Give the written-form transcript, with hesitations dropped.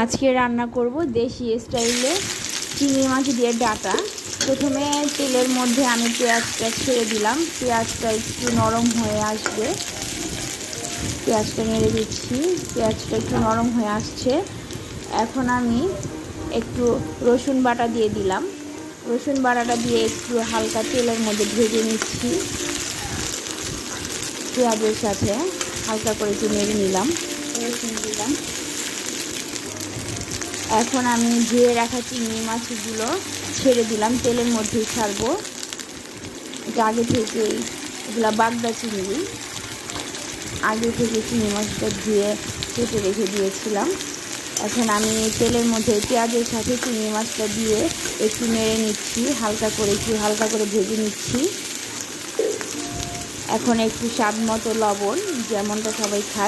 আজকে রান্না করব দেশি স্টাইলে চিংড়ি মাছ দিয়ে ডাটা। প্রথমে তেলের মধ্যে আমি পেঁয়াজটা ছেড়ে দিলাম। পেঁয়াজটা একটু নরম হয়ে আসবে, পেঁয়াজটা নেড়ে দিচ্ছি। পেঁয়াজটা একটু নরম হয়ে আসছে। এখন আমি একটু রসুন বাটা দিয়ে দিলাম। রসুন বাটাটা দিয়ে একটু হালকা তেলের মধ্যে ভেজে নিচ্ছি। পেঁয়াজের সাথে হালকা করে একটু নেড়ে নিলাম, রসুন দিলাম। এখন আমি ধুয়ে রাখা চিংড়ি মাছগুলো ছেড়ে দিলাম, তেলের মধ্যেই ছাড়বো। এটা আগে থেকেই, এগুলো বাগদা চিংড়ি, আগে থেকে চিংড়ি মাছটা ধুয়ে কেটে রেখে দিয়েছিলাম। এখন আমি তেলের মধ্যে পেঁয়াজের সাথে চিংড়ি মাছটা দিয়ে একটু নেড়ে নিচ্ছি, হালকা করে ভেজে নিচ্ছি। এখন একটু স্বাদ মতো লবণ, যেমনটা সবাই খায়